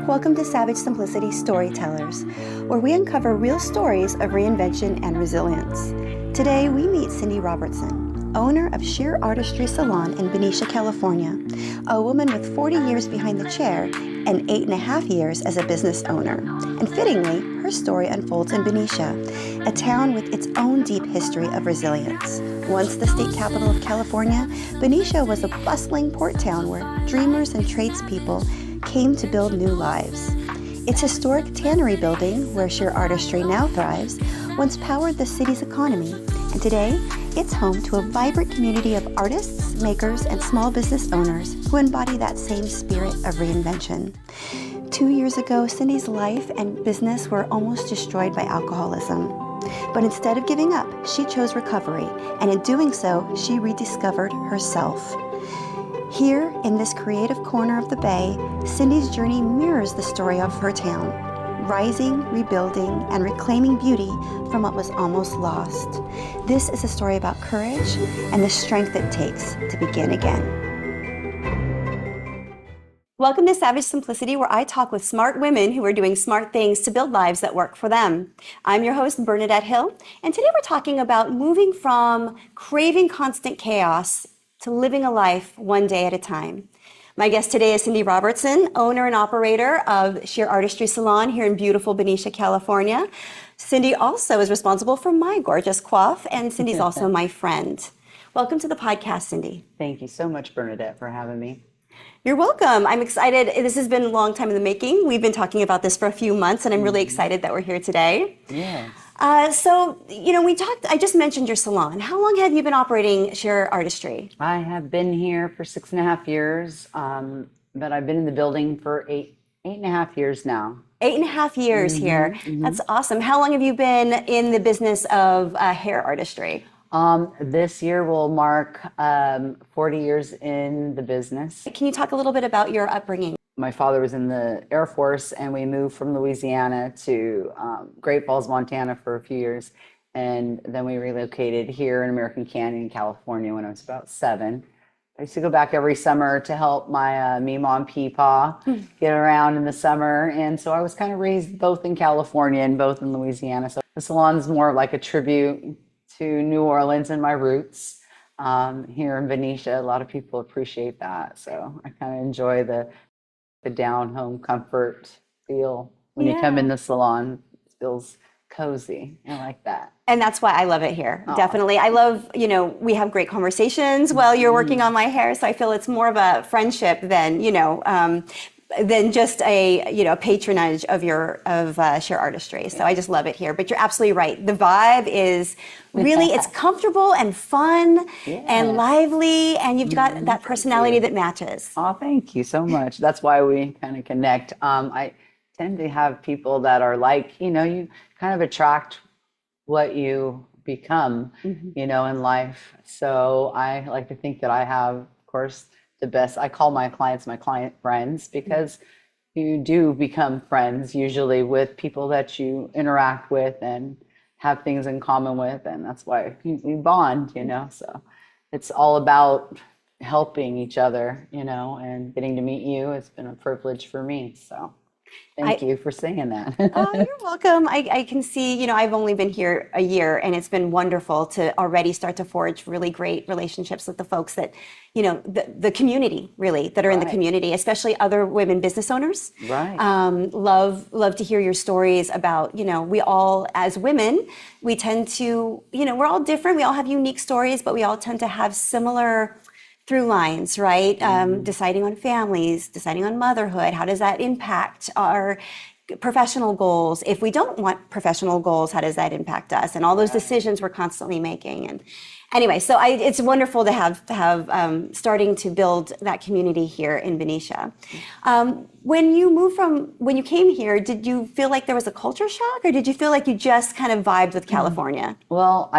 Welcome to Savage Simplicity Storytellers, where we uncover real stories of reinvention and resilience. Today, we meet Cindy Robertson, owner of Shear Artistry Salon in Benicia, California, a woman with 40 years behind the chair and 8.5 years as a business owner. And fittingly, her story unfolds in Benicia, a town with its own deep history of resilience. Once the state capital of California, Benicia was a bustling port town where dreamers and tradespeople came to build new lives. Its historic Tannery Building, where shear artistry now thrives, once powered the city's economy, and today it's home to a vibrant community of artists, makers, and small business owners who embody that same spirit of reinvention. 2 years ago, Cindy's life and business were almost destroyed by alcoholism. But instead of giving up, she chose recovery, and in doing so, she rediscovered herself. Here, in this creative corner of the Bay, Cindy's journey mirrors the story of her town, rising, rebuilding, and reclaiming beauty from what was almost lost. This is a story about courage and the strength it takes to begin again. Welcome to Savage Simplicity, where I talk with smart women who are doing smart things to build lives that work for them. I'm your host, Bernadette Hill, and today we're talking about moving from craving constant chaos to living a life one day at a time. My guest today is Cindy Robertson, owner and operator of Shear Artistry Salon here in beautiful Benicia, California. Cindy also is responsible for my gorgeous coif, and Cindy's also my friend. Welcome to the podcast, Cindy. Thank you so much, Bernadette, for having me. You're welcome. I'm excited. This has been a long time in the making. We've been talking about this for a few months, and I'm really excited that we're here today. Yes. I just mentioned your salon. How long have you been operating Shear Artistry? I have been here for 6.5 years, but I've been in the building for 8.5 years now. 8.5 years here. That's awesome. How long have you been in the business of hair artistry? This year will mark 40 years in the business. Can you talk a little bit about your upbringing? My father was in the Air Force, and we moved from Louisiana to Great Falls, Montana for a few years. And then we relocated here in American Canyon, California when I was about 7. I used to go back every summer to help my Meemaw and Peepaw get around in the summer. And so I was kind of raised both in California and both in Louisiana. So the salon's more like a tribute to New Orleans and my roots. Here in Benicia, a lot of people appreciate that. So I kind of enjoy the down home comfort feel when you come in the salon. It feels cozy. I like that. And that's why I love it here. Aww. Definitely. I love, we have great conversations while you're working on my hair. So I feel it's more of a friendship than just a patronage of shear artistry. So I just love it here. But you're absolutely right. The vibe is really, it's comfortable and fun and lively, and you've got that personality that matches. Oh, thank you so much. That's why we kind of connect. I tend to have people that are like, you kind of attract what you become, in life. So I like to think that I have, of course, the best. I call my clients my client friends, because you do become friends usually with people that you interact with and have things in common with, and that's why we bond, so it's all about helping each other, and getting to meet you. It's been a privilege for me, so thank you for saying that. Oh, you're welcome. I can see, I've only been here a year, and it's been wonderful to already start to forge really great relationships with the folks that, the community really, that are in the community, especially other women business owners. Right. Love to hear your stories about, we all, as women, we tend to, we're all different. We all have unique stories, but we all tend to have similar through lines, right? Deciding on families, deciding on motherhood. How does that impact our professional goals? If we don't want professional goals, how does that impact us? And all those decisions we're constantly making. And anyway, so it's wonderful to have starting to build that community here in Benicia. When you came here, did you feel like there was a culture shock, or did you feel like you just kind of vibed with California? Well,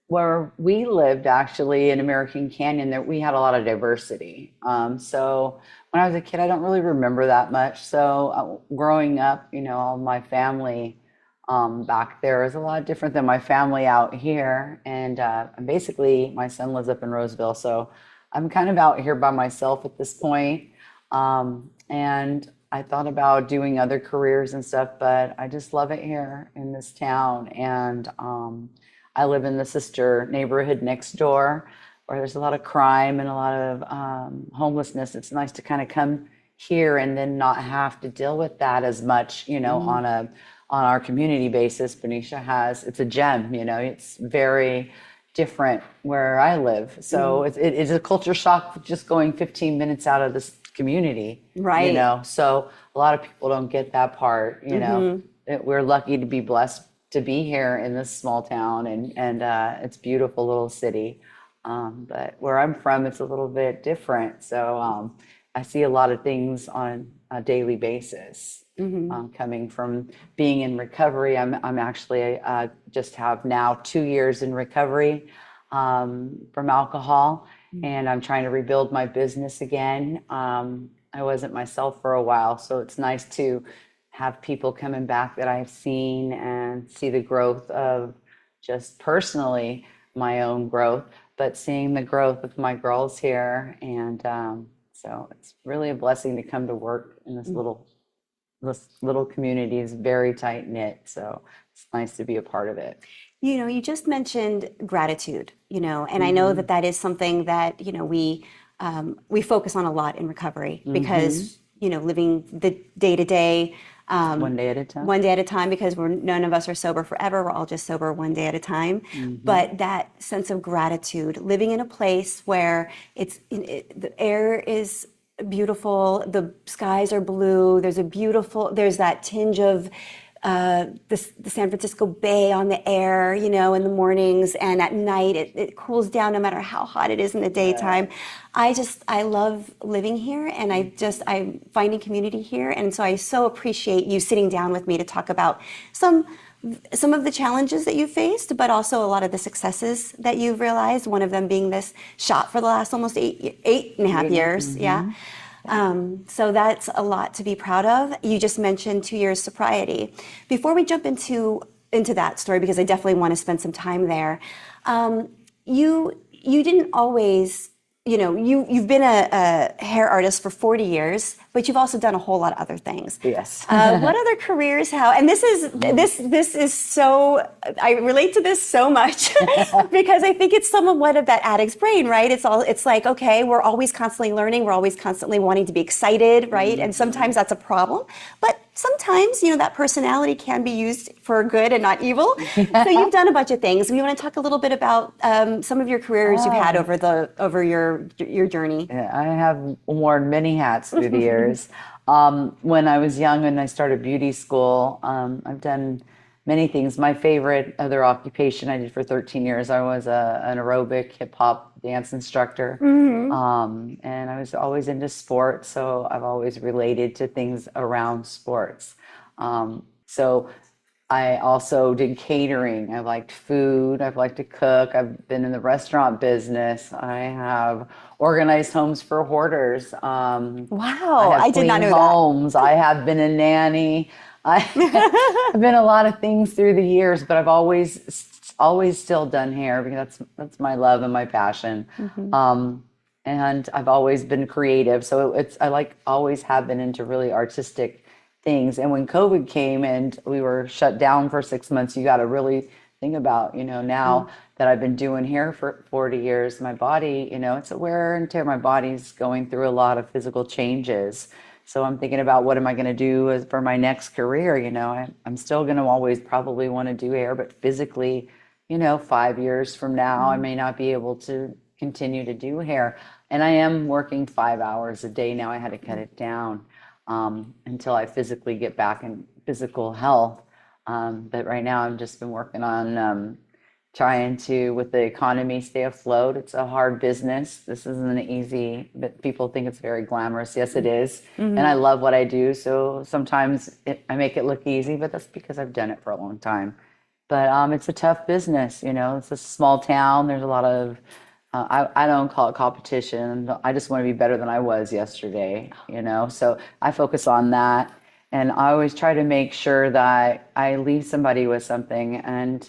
where we lived actually in American Canyon, we had a lot of diversity. So when I was a kid, I don't really remember that much. So growing up, all my family back there is a lot different than my family out here. And basically my son lives up in Roseville. So I'm kind of out here by myself at this point. And I thought about doing other careers and stuff, but I just love it here in this town. And I live in the sister neighborhood next door where there's a lot of crime and a lot of homelessness. It's nice to kind of come here and then not have to deal with that as much, on our community basis. Benicia it's a gem, it's very different where I live. So it's a culture shock just going 15 minutes out of this community, right? So a lot of people don't get that part, We're lucky to be blessed to be here in this small town, and it's a beautiful little city. But where I'm from, it's a little bit different. So I see a lot of things on a daily basis. Coming from being in recovery, I'm actually just have now 2 years in recovery from alcohol, and I'm trying to rebuild my business again. I wasn't myself for a while, so it's nice to have people coming back that I've seen and see the growth of just personally my own growth, but seeing the growth of my girls here. And so it's really a blessing to come to work in this little community. Is very tight knit. So it's nice to be a part of it. You just mentioned gratitude, and I know that is something that, we focus on a lot in recovery because, living the day to day, one day at a time, because none of us are sober forever. We're all just sober one day at a time. But that sense of gratitude, living in a place where the air is beautiful, the skies are blue, there's that tinge of the San Francisco Bay on the air, in the mornings, and at night it cools down no matter how hot it is in the daytime. I love living here, and I'm finding community here. And so I so appreciate you sitting down with me to talk about some of the challenges that you faced, but also a lot of the successes that you've realized, one of them being this shop for the last almost eight and a half years. So that's a lot to be proud of. You just mentioned 2 years sobriety. Before we jump into that story, because I definitely want to spend some time there, you didn't always, you've been a hair artist for 40 years, but you've also done a whole lot of other things. Yes. What other careers? And this is so, I relate to this so much because I think it's somewhat of that addict's brain, right? It's like, okay, we're always constantly learning. We're always constantly wanting to be excited, right? And sometimes that's a problem, but sometimes, that personality can be used for good and not evil. So you've done a bunch of things. We want to talk a little bit about some of your careers you've had over your journey. Yeah, I have worn many hats through the years. When I was young and I started beauty school, I've done many things. My favorite other occupation I did for 13 years, I was an aerobic hip hop dance instructor. And I was always into sports, so I've always related to things around sports. So I also did catering. I liked food. I've liked to cook. I've been in the restaurant business. I have organized homes for hoarders. Wow, I did not know homes. I have been a nanny. I've been a lot of things through the years, but I've always still done hair because that's my love and my passion. And I've always been creative. So always have been into really artistic things. And when COVID came and we were shut down for 6 months, you got to really think about, now that I've been doing hair for 40 years, my body, it's a wear and tear. My body's going through a lot of physical changes. So I'm thinking about what am I going to do for my next career? I'm still going to always probably want to do hair, but physically, 5 years from now, I may not be able to continue to do hair. And I am working 5 hours a day now. I had to cut it down until I physically get back in physical health. But right now I've just been working on trying to, with the economy, stay afloat. It's a hard business. This isn't easy, but people think it's very glamorous. Yes, it is. And I love what I do. So sometimes I make it look easy, but that's because I've done it for a long time. But it's a tough business. It's a small town. There's a lot of I don't call it competition. I just want to be better than I was yesterday, So I focus on that. And I always try to make sure that I leave somebody with something. And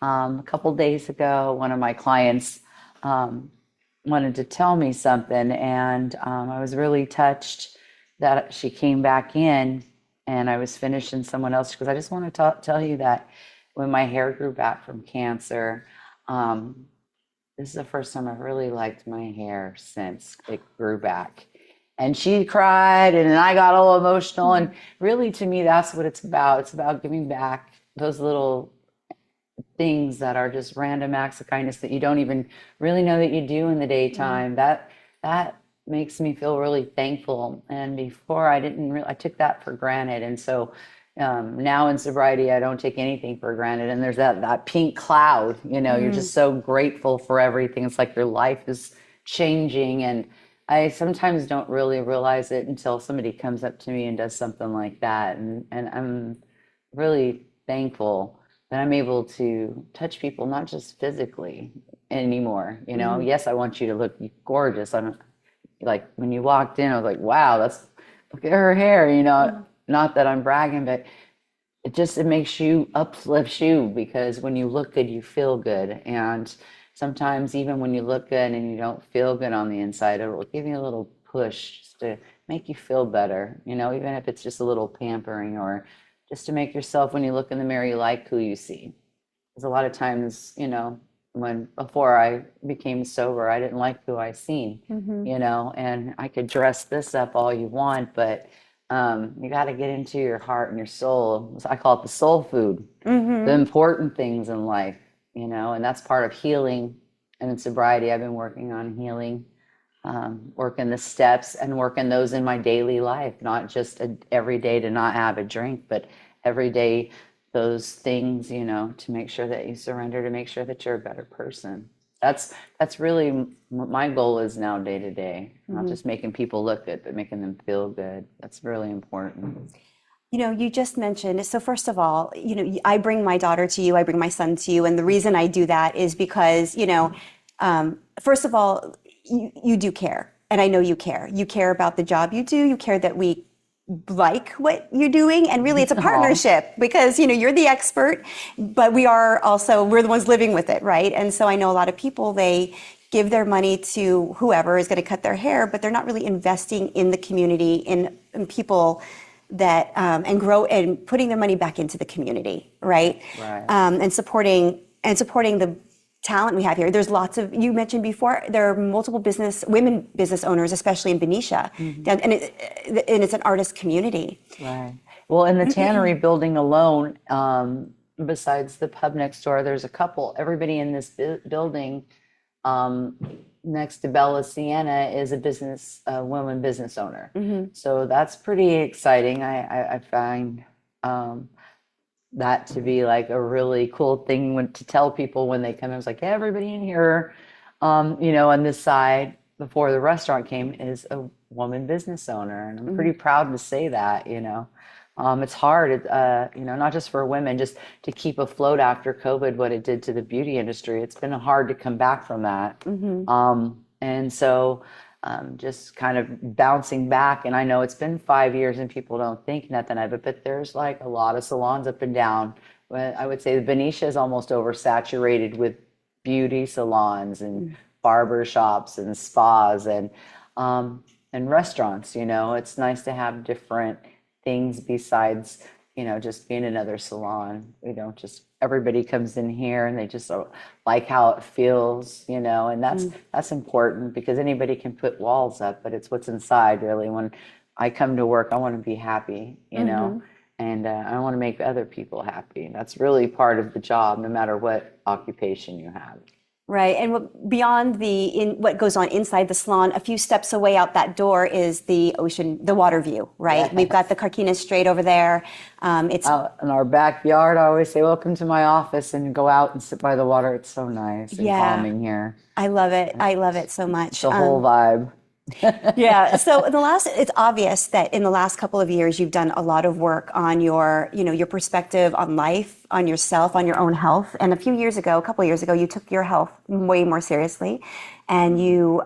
a couple days ago, one of my clients wanted to tell me something. And I was really touched. that she came back in and I was finishing someone else. Because I just want to tell you that when my hair grew back from cancer, this is the first time I've really liked my hair since it grew back. And she cried, and then I got all emotional. And really, to me, that's what it's about. It's about giving back those little things that are just random acts of kindness that you don't even really know that you do in the daytime. That makes me feel really thankful. And before, I took that for granted. And so now in sobriety, I don't take anything for granted. And there's that pink cloud, you're just so grateful for everything. It's like your life is changing. And I sometimes don't really realize it until somebody comes up to me and does something like that. And I'm really thankful that I'm able to touch people, not just physically anymore. Yes, I want you to look gorgeous. I'm like, when you walked in, I was like, wow, look at her hair, not that I'm bragging, but it makes you, uplifts you, because when you look good, you feel good. And sometimes even when you look good and you don't feel good on the inside, it will give you a little push just to make you feel better, even if it's just a little pampering, or just to make yourself, when you look in the mirror, you like who you see. Because a lot of times, before I became sober, I didn't like who I seen, and I could dress this up all you want, but you got to get into your heart and your soul. I call it the soul food, the important things in life, and that's part of healing. And in sobriety, I've been working on healing, working the steps and working those in my daily life, not just every day to not have a drink, but every day those things, to make sure that you surrender, to make sure that you're a better person. That's really what my goal is now, day to day, not just making people look good, but making them feel good. That's really important. You just mentioned, so first of all, I bring my daughter to you, I bring my son to you. And the reason I do that is because, first of all, you do care. And I know you care. You care about the job you do. You care that we like what you're doing. And really, it's a partnership because, you're the expert, but we're the ones living with it, right? And so I know a lot of people, they give their money to whoever is going to cut their hair, but they're not really investing in the community, in people that, and grow and putting their money back into the community, right? Right. And supporting the talent we have here. There's lots of, you mentioned before, there are multiple women business owners, especially in Benicia, and it's an artist community. Right. Well, in the Tannery Building alone, besides the pub next door, there's a couple. Everybody in this building next to Bella Sienna is a woman business owner. So that's pretty exciting. I find that to be like a really cool thing to tell people when they come in. It's like, yeah, everybody in here, on this side before the restaurant came is a woman business owner. And I'm pretty proud to say that, it's hard, not just for women, just to keep afloat after COVID, what it did to the beauty industry. It's been hard to come back from that. And so just kind of bouncing back. And I know it's been 5 years and people don't think nothing of it, but there's like a lot of salons up and down. I would say the Benicia is almost oversaturated with beauty salons and barber shops and spas and restaurants. It's nice to have different things besides, just being another salon. We don't just, everybody comes in here and they just like how it feels, and that's important, because anybody can put walls up, but it's what's inside really. When I come to work, I want to be happy, and I want to make other people happy. That's really part of the job, no matter what occupation you have. Right. And beyond what goes on inside the salon, a few steps away out that door is the ocean, the water view, right? Yes. We've got the Carquinez Strait over there. It's out in our backyard. I always say, welcome to my office, and go out and sit by the water. It's so nice and calming here. I love it. I love it so much. The whole vibe. Yeah. So it's obvious that in the last couple of years, you've done a lot of work on your perspective on life, on yourself, on your own health. And a couple of years ago, you took your health way more seriously, and you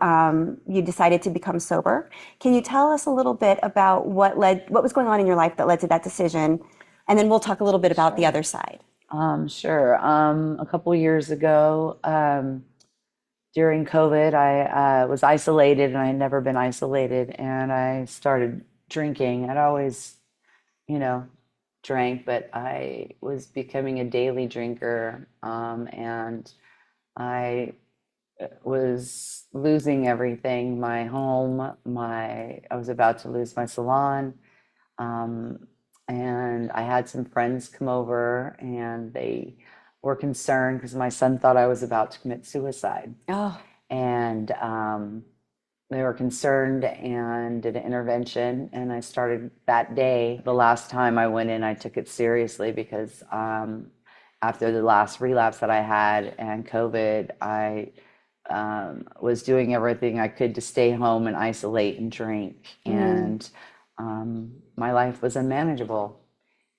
decided to become sober. Can you tell us a little bit about what was going on in your life that led to that decision? And then we'll talk a little bit about the other side. Sure. A couple of years ago, during COVID, I was isolated, and I had never been isolated. And I started drinking. I'd always, you know, drank, but I was becoming a daily drinker, and I was losing everything, my home, I was about to lose my salon. Um, and I had some friends come over and they were concerned because my son thought I was about to commit suicide. Oh, And they were concerned and did an intervention. And I started that day. The last time I went in, I took it seriously because after the last relapse that I had and COVID, I was doing everything I could to stay home and isolate and drink. And my life was unmanageable.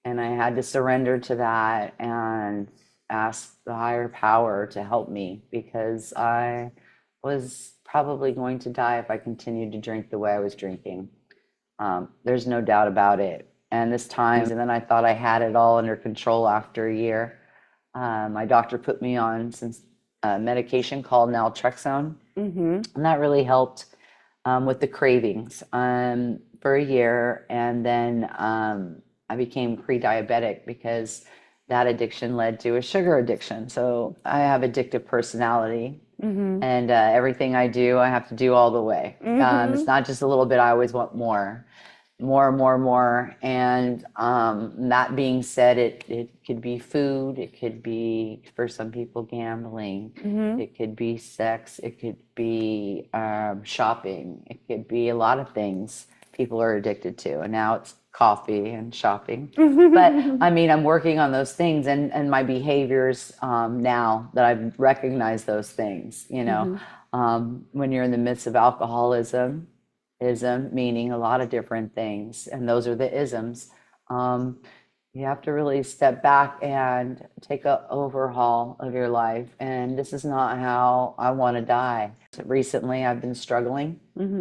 And I had to surrender to that and ask the higher power to help me because I was probably going to die if I continued to drink the way I was drinking. There's no doubt about it. And this time, and then I thought I had it all under control after a year. My doctor put me on some medication called naltrexone, and that really helped with the cravings for a year. And then I became pre-diabetic because that addiction led to a sugar addiction. So I have addictive personality, and everything I do, I have to do all the way. It's not just a little bit. I always want more. And that being said, it could be food, it could be, for some people, gambling, it could be sex, it could be shopping, it could be a lot of things people are addicted to. And now it's coffee and shopping. But I mean, I'm working on those things and my behaviors now that I've recognized those things, when you're in the midst of alcoholism, ism meaning a lot of different things, and those are the isms. You have to really step back and take an overhaul of your life, and this is not how I want to die. Recently I've been struggling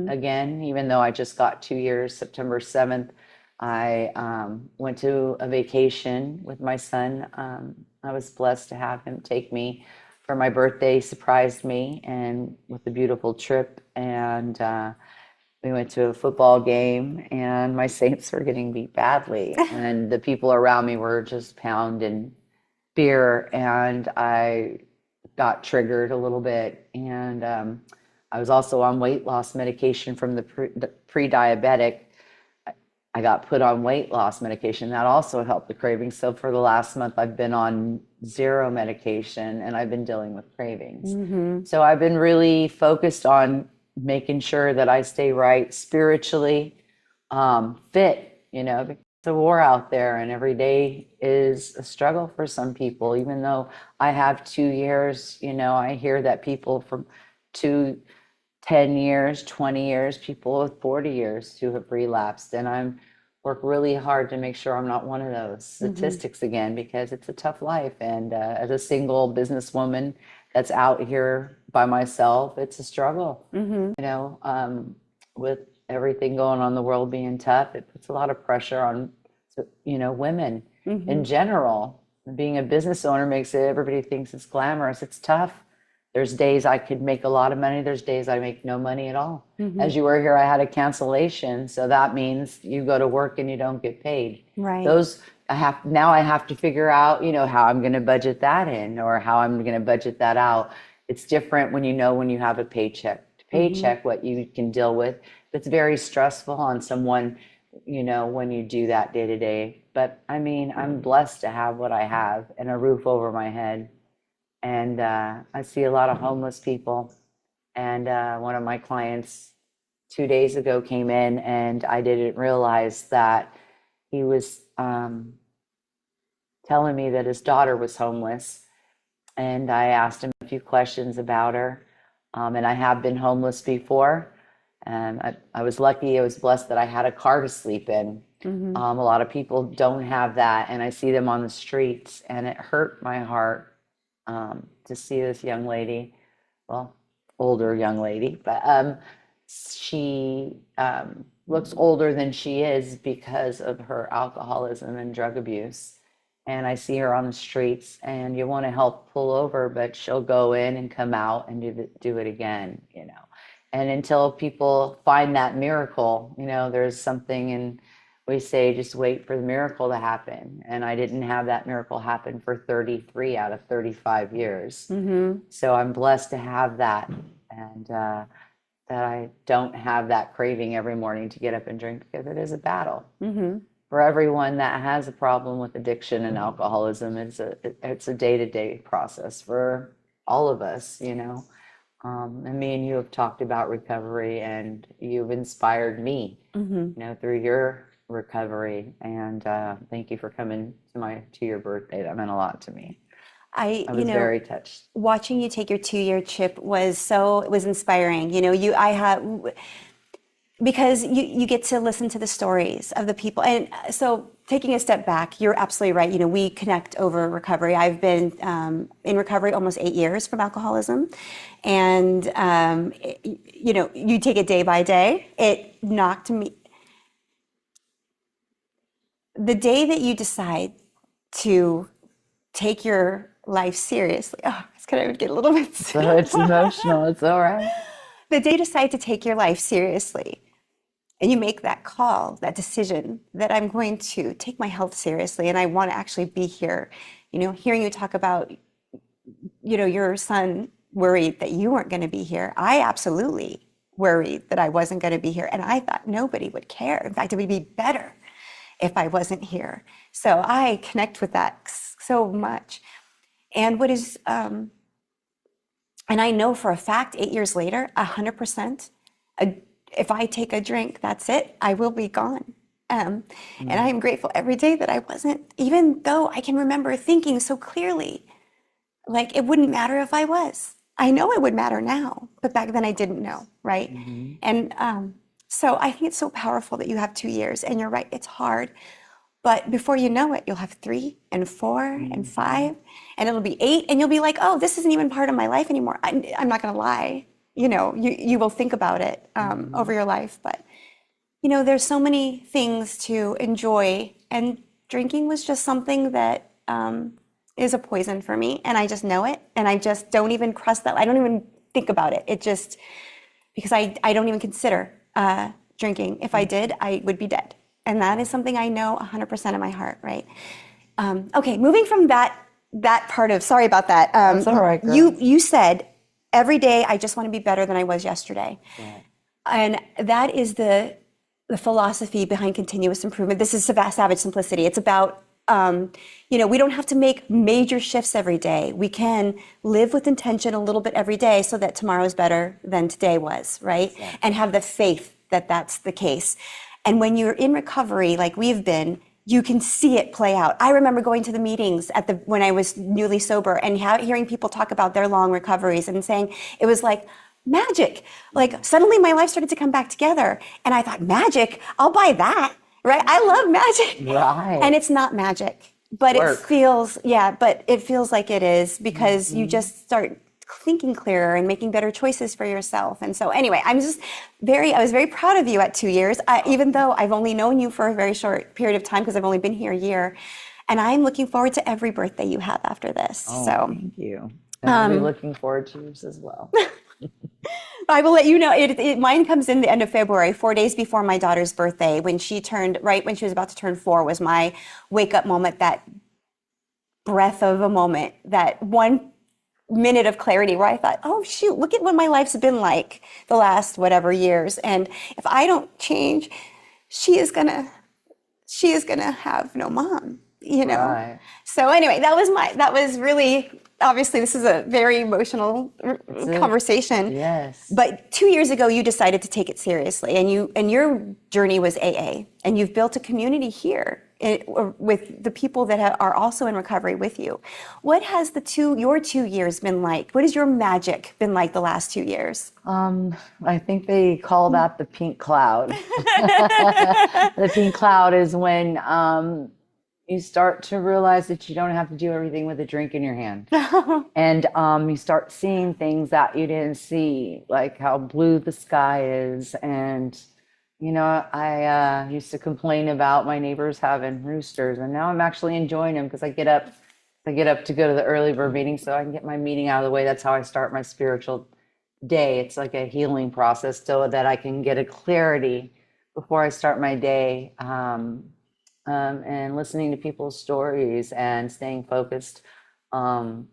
again, even though I just got 2 years. September 7th I went to a vacation with my son. I was blessed to have him take me for my birthday, surprised me and with a beautiful trip, and we went to a football game and my Saints were getting beat badly. And the people around me were just pounding beer. And I got triggered a little bit. And I was also on weight loss medication from the pre-diabetic. I got put on weight loss medication. That also helped the cravings. So for the last month, I've been on 0 medication and I've been dealing with cravings. So I've been really focused on making sure that I stay right spiritually, fit, it's a war out there and every day is a struggle for some people. Even though I have 2 years, I hear that people from 10 years, 20 years, people with 40 years who have relapsed. And I'm work really hard to make sure I'm not one of those statistics again, because it's a tough life. And as a single businesswoman that's out here by myself, it's a struggle. With everything going on in the world being tough, it puts a lot of pressure on, women in general. Being a business owner makes it, everybody thinks it's glamorous. It's tough. There's days I could make a lot of money. There's days I make no money at all. As you were here, I had a cancellation. So that means you go to work and you don't get paid. Right. Those I have to figure out, how I'm going to budget that in or how I'm going to budget that out. It's different when when you have a paycheck to paycheck, what you can deal with. It's very stressful on someone, when you do that day to day. But I mean, I'm blessed to have what I have and a roof over my head. And I see a lot of homeless people. And one of my clients 2 days ago came in and I didn't realize that he was telling me that his daughter was homeless. And I asked him a few questions about her. And I have been homeless before. And I was lucky, I was blessed that I had a car to sleep in. A lot of people don't have that. And I see them on the streets and it hurt my heart to see this young lady, older young lady, but she looks older than she is because of her alcoholism and drug abuse. And I see her on the streets and you want to help pull over, but she'll go in and come out and do it again, And until people find that miracle, there's something, and we say just wait for the miracle to happen. And I didn't have that miracle happen for 33 out of 35 years. So I'm blessed to have that, and that I don't have that craving every morning to get up and drink, because it is a battle. For everyone that has a problem with addiction and alcoholism, it's a day-to-day process for all of us, and me and you have talked about recovery, and you've inspired me, through your recovery. And thank you for coming to my 2-year birthday. That meant a lot to me. I was very touched. Watching you take your 2-year trip was inspiring. Because you get to listen to the stories of the people. And so taking a step back, you're absolutely right. We connect over recovery. I've been in recovery almost 8 years from alcoholism. And, you take it day by day. It knocked me. The day that you decide to take your life seriously, it's going to get a little bit so it's emotional. It's all right. The day you decide to take your life seriously, and you make that call, that decision that I'm going to take my health seriously, and I want to actually be here. Hearing you talk about, your son worried that you weren't going to be here. I absolutely worried that I wasn't going to be here, and I thought nobody would care. In fact, it would be better if I wasn't here. So I connect with that so much. And and I know for a fact, 8 years later, 100%, if I take a drink, that's it, I will be gone. And I am grateful every day that I wasn't, even though I can remember thinking so clearly, like it wouldn't matter if I was. I know it would matter now, but back then I didn't know, right? And so I think it's so powerful that you have 2 years, and you're right, it's hard. But before you know it, you'll have 3 and 4 and 5, and it'll be 8, and you'll be like, oh, this isn't even part of my life anymore. I'm not going to lie. You will think about it over your life. But, there's so many things to enjoy, and drinking was just something that is a poison for me, and I just know it, and I just don't even cross that. I don't even think about it. It just, because I don't even consider drinking. If I did, I would be dead. And that is something I know 100% of my heart, right? Okay, moving from that part of, sorry about that. That's all right, girl. You said, every day I just want to be better than I was yesterday. Yeah. And that is the philosophy behind continuous improvement. This is Savage Simplicity. It's about, we don't have to make major shifts every day. We can live with intention a little bit every day so that tomorrow is better than today was, right? Yeah. And have the faith that that's the case. And when you're in recovery, like we've been, you can see it play out. I remember going to the meetings when I was newly sober, and hearing people talk about their long recoveries and saying it was like magic. Like suddenly my life started to come back together, and I thought, magic? I'll buy that, right? I love magic. Right. And it's not magic, but it feels like it is, because you just start thinking clearer and making better choices for yourself. And so anyway, I was very proud of you at 2 years, even though I've only known you for a very short period of time, because I've only been here a year. And I'm looking forward to every birthday you have after this. Oh, so thank you. And I'll be looking forward to yours as well. I will let you know. Mine comes in the end of February, 4 days before my daughter's birthday. When she was about to turn 4, was my wake up moment, that breath of a moment, that 1 minute of clarity where I thought, oh shoot, look at what my life's been like the last whatever years. And if I don't change, she is gonna have no mom, Right. So anyway, that was really, obviously this is a very emotional conversation. Yes. But 2 years ago, you decided to take it seriously, and your journey was AA, and you've built a community here with the people that are also in recovery with you. What has your 2 years been like? What has your magic been like the last 2 years? I think they call that the pink cloud. The pink cloud is when you start to realize that you don't have to do everything with a drink in your hand. And you start seeing things that you didn't see, like how blue the sky is. And I used to complain about my neighbors having roosters, and now I'm actually enjoying them, because I get up to go to the early bird meeting so I can get my meeting out of the way. That's how I start my spiritual day. It's like a healing process so that I can get a clarity before I start my day. And listening to people's stories and staying focused on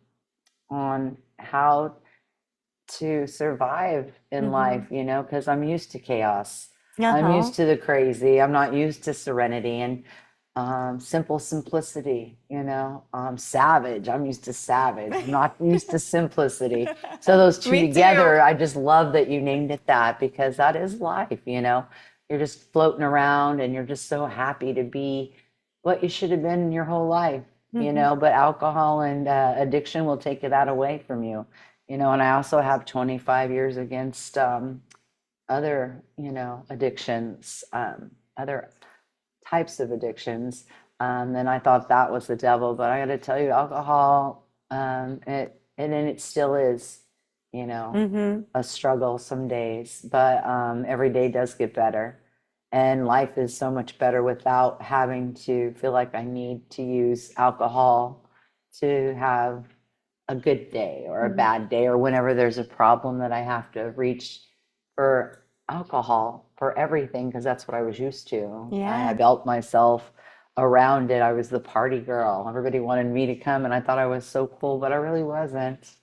how to survive in life, you know, because I'm used to chaos. I'm Uh-huh. used to the crazy. I'm not used to serenity and simple simplicity, you know. Savage. I'm used to savage. I'm not used to simplicity. So those two Me too. together, I just love that you named it that because that is life, you know. You're just floating around and you're just so happy to be what you should have been your whole life, you know. But alcohol and addiction will take that away from you, you know. And I also have 25 years against other, you know, addictions, other types of addictions. And I thought that was the devil, but I got to tell you, alcohol, it still is, you know, a struggle some days, but every day does get better. And life is so much better without having to feel like I need to use alcohol to have a good day or a bad day, or whenever there's a problem that I have to reach for alcohol for everything, because that's what I was used to. I Yeah. built myself around it. I was the party girl. Everybody wanted me to come, and I thought I was so cool, but I really wasn't.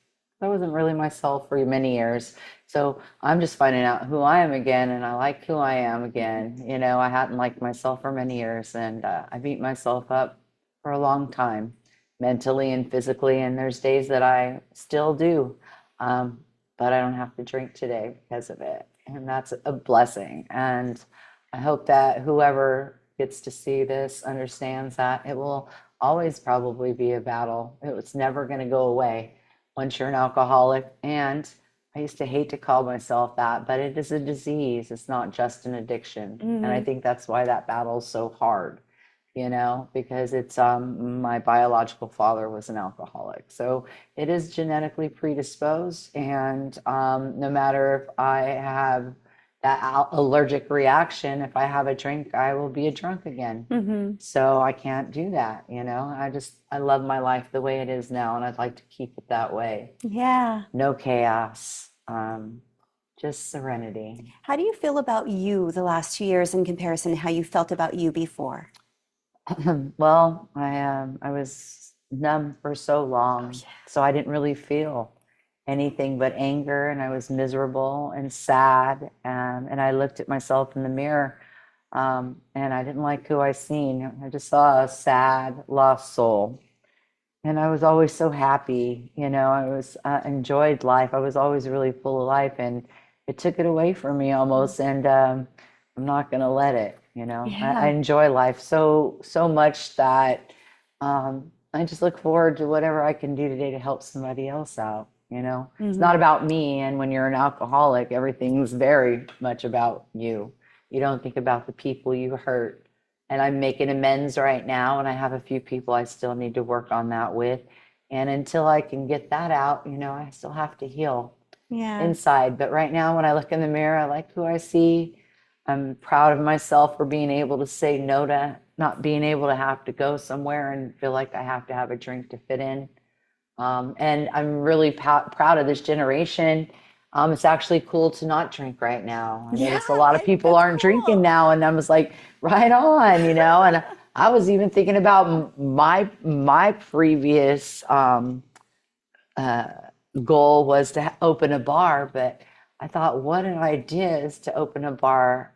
I wasn't really myself for many years. So I'm just finding out who I am again, and I like who I am again. You know, I hadn't liked myself for many years, and I beat myself up for a long time, mentally and physically. And there's days that I still do, but I don't have to drink today because of it, and that's a blessing. And I hope that whoever gets to see this understands that it will always probably be a battle. It's never going to go away once you're an alcoholic. And I used to hate to call myself that, but it is a disease. It's not just an addiction. And I think that's why that battle is so hard, you know, because it's my biological father was an alcoholic. So it is genetically predisposed. And no matter if I have that allergic reaction, if I have a drink, I will be a drunk again. So I can't do that, you know. I love my life the way it is now, and I'd like to keep it that way. Yeah. No chaos, just serenity. How do you feel about you the last 2 years in comparison to how you felt about you before? Well, I was numb for so long, so I didn't really feel anything but anger, and I was miserable and sad. And I looked at myself in the mirror, and I didn't like who I seen. I just saw a sad, lost soul. And I was always so happy, you know. I was enjoyed life. I was always really full of life, and it took it away from me almost. And I'm not going to let it. You know, I Yeah. enjoy life so much that I just look forward to whatever I can do today to help somebody else out. You know, it's not about me. And when you're an alcoholic, everything's very much about you. You don't think about the people you hurt. And I'm making amends right now, and I have a few people I still need to work on that with. And until I can get that out, you know, I still have to heal Yeah. inside. But right now, when I look in the mirror, I like who I see. I'm proud of myself for being able to say no to not being able to have to go somewhere and feel like I have to have a drink to fit in. And I'm really proud of this generation. It's actually cool to not drink right now. I notice a lot of people That's aren't drinking cool. now, and I was like, right on, you know. And I was even thinking about my previous goal was to open a bar, but I thought, what an idea is to open a bar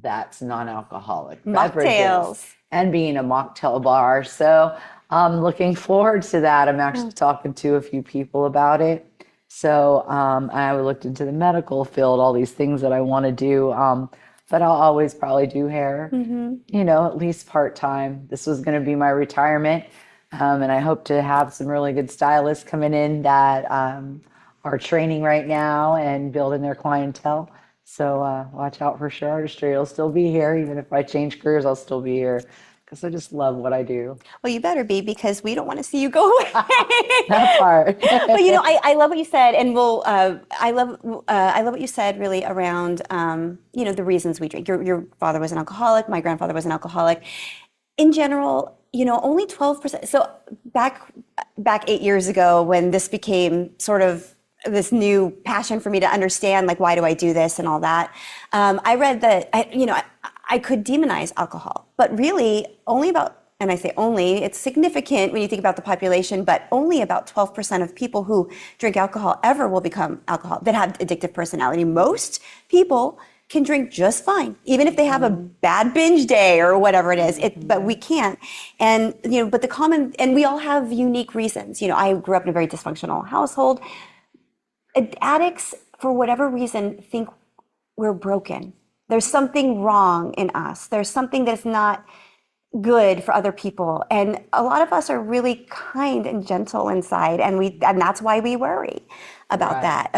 that's non-alcoholic beverages Mocktails. and being a mocktail bar. So I'm looking forward to that. I'm actually talking to a few people about it. So I looked into the medical field, all these things that I want to do. But I'll always probably do hair, you know, at least part-time. This was going to be my retirement. And I hope to have some really good stylists coming in that are training right now and building their clientele. So watch out for Shear Artistry. It'll still be here. Even if I change careers, I'll still be here because I just love what I do. Well, you better be because we don't want to see you go away. That part. But you know, I love what you said, and I love what you said really around you know, the reasons we drink. Your father was an alcoholic. My grandfather was an alcoholic. In general, you know, only 12%. So back 8 years ago, when this became sort of this new passion for me to understand, like, why do I do this and all that. I read that, I could demonize alcohol, but really only about, and I say only, it's significant when you think about the population, but only about 12% of people who drink alcohol ever will become alcohol that have addictive personality. Most people can drink just fine, even if they have a bad binge day or whatever it is. But we can't. And but and we all have unique reasons. I grew up in a very dysfunctional household. Addicts, for whatever reason, think we're broken. There's something wrong in us. There's something that's not good for other people. And a lot of us are really kind and gentle inside, and that's why we worry about that.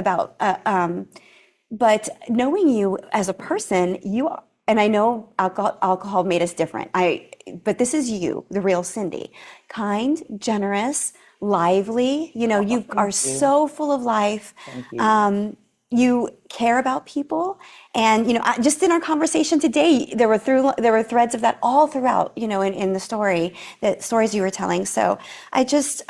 But knowing you as a person, and I know alcohol made us different. But this is you, the real Cindy. Kind, generous, lively. You are so full of life. Thank you. You care about people, and just in our conversation today, there were threads of that all throughout. In the stories you were telling. So I just.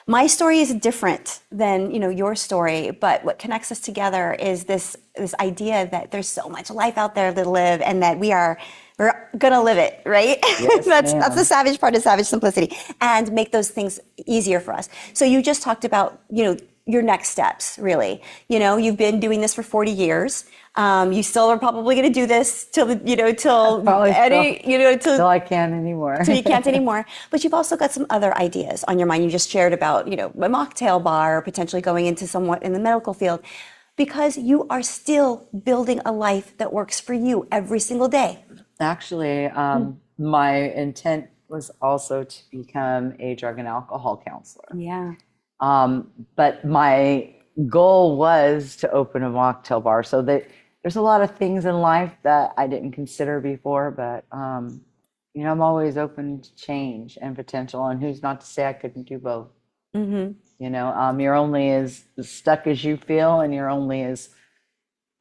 My story is different than your story, but what connects us together is this idea that there's so much life out there to live, and that we're gonna live it, right? Yes, that's the savage part of savage simplicity, and make those things easier for us. So you just talked about your next steps, really. You've been doing this for 40 years. You still are probably going to do this till I can't anymore. Till you can't anymore. But you've also got some other ideas on your mind. You just shared about, a mocktail bar, or potentially going into somewhat in the medical field, because you are still building a life that works for you every single day. Actually, my intent was also to become a drug and alcohol counselor. Yeah. But my goal was to open a mocktail bar. So that there's a lot of things in life that I didn't consider before, but I'm always open to change and potential. And who's not to say I couldn't do both? Mm-hmm. You're only as stuck as you feel, and you're only as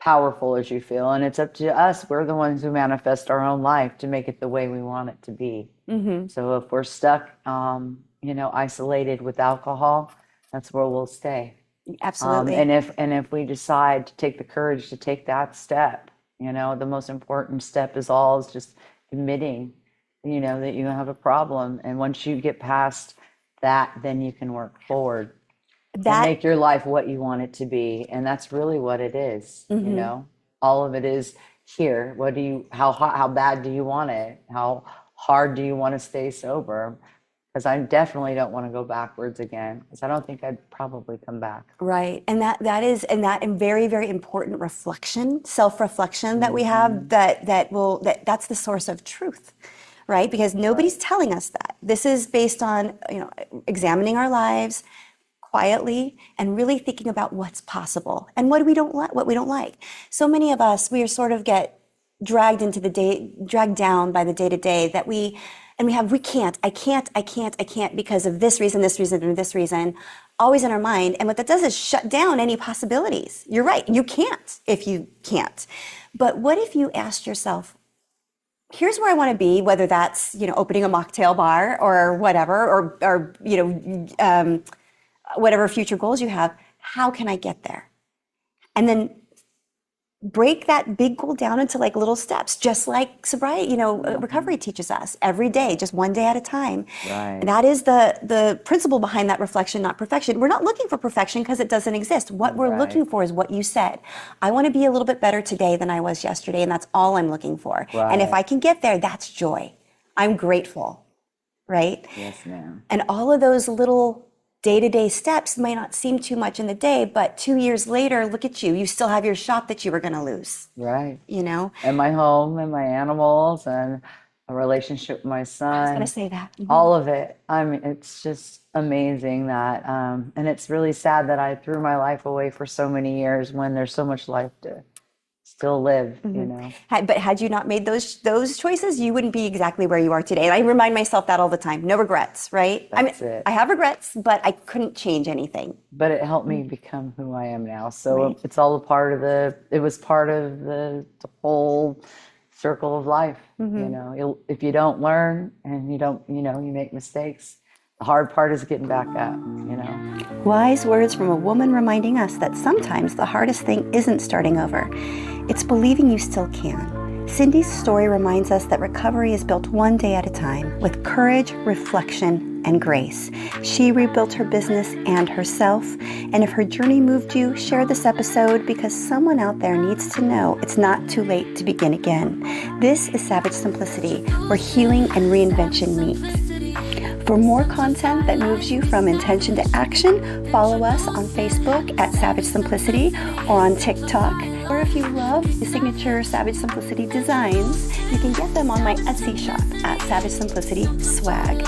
powerful as you feel. And it's up to us. We're the ones who manifest our own life to make it the way we want it to be. Mm-hmm. So if we're stuck, isolated with alcohol, that's where we'll stay. Absolutely. And if we decide to take the courage to take that step, the most important step is just admitting, that you have a problem. And once you get past that, then you can work forward and make your life what you want it to be. And that's really what it is. Mm-hmm. All of it is here. How bad do you want it? How hard do you want to stay sober? Because I definitely don't want to go backwards again, because I don't think I'd probably come back. Right. And that is very, very important self-reflection that we have, that's the source of truth, right? Because nobody's telling us that. This is based on, examining our lives quietly and really thinking about what's possible and what we don't like. So many of us, we sort of get dragged down by the day-to-day that I can't because of this reason, and this reason, always in our mind. And what that does is shut down any possibilities. You're right, you can't if you can't. But what if you asked yourself, here's where I want to be, whether that's, opening a mocktail bar or whatever, or whatever future goals you have, how can I get there? And then break that big goal down into like little steps, just like sobriety, recovery teaches us every day, just one day at a time. Right. And that is the principle behind that reflection, not perfection. We're not looking for perfection because it doesn't exist. What we're looking for is what you said. I want to be a little bit better today than I was yesterday, and that's all I'm looking for. Right. And if I can get there, that's joy. I'm grateful, right? Yes, ma'am. And all of those little day-to-day steps may not seem too much in the day, but 2 years later, look at you. You still have your shop that you were going to lose. Right. And my home and my animals and a relationship with my son. I was going to say that. Mm-hmm. All of it. It's just amazing that, and it's really sad that I threw my life away for so many years when there's so much life to still live, But had you not made those choices, you wouldn't be exactly where you are today. And I remind myself that all the time. No regrets, right? That's it. I have regrets, but I couldn't change anything. But it helped me become who I am now. So it's all it was part of the whole circle of life. Mm-hmm. If you don't learn and you don't, you make mistakes, the hard part is getting back up, you know. Wise words from a woman reminding us that sometimes the hardest thing isn't starting over. It's believing you still can. Cindy's story reminds us that recovery is built one day at a time with courage, reflection, and grace. She rebuilt her business and herself. And if her journey moved you, share this episode because someone out there needs to know it's not too late to begin again. This is Savage Simplicity, where healing and reinvention meet. For more content that moves you from intention to action, follow us on Facebook at Savage Simplicity or on TikTok. Or if you love the signature Savage Simplicity designs, you can get them on my Etsy shop at Savage Simplicity Swag.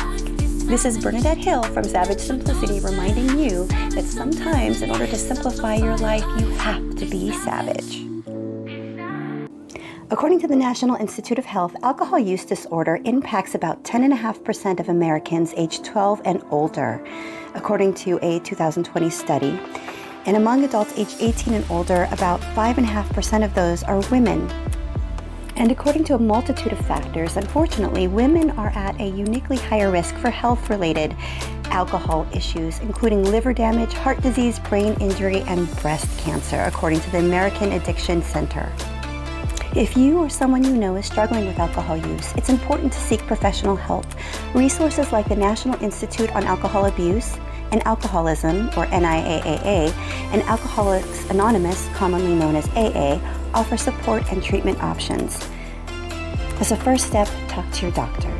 This is Bernadette Hill from Savage Simplicity reminding you that sometimes in order to simplify your life, you have to be savage. According to the National Institute of Health, alcohol use disorder impacts about 10.5% of Americans aged 12 and older, according to a 2020 study. And among adults aged 18 and older, about 5.5% of those are women. And according to a multitude of factors, unfortunately, women are at a uniquely higher risk for health-related alcohol issues, including liver damage, heart disease, brain injury, and breast cancer, according to the American Addiction Center. If you or someone you know is struggling with alcohol use, it's important to seek professional help. Resources like the National Institute on Alcohol Abuse and Alcoholism, or NIAAA, and Alcoholics Anonymous, commonly known as AA, offer support and treatment options. As a first step, talk to your doctor.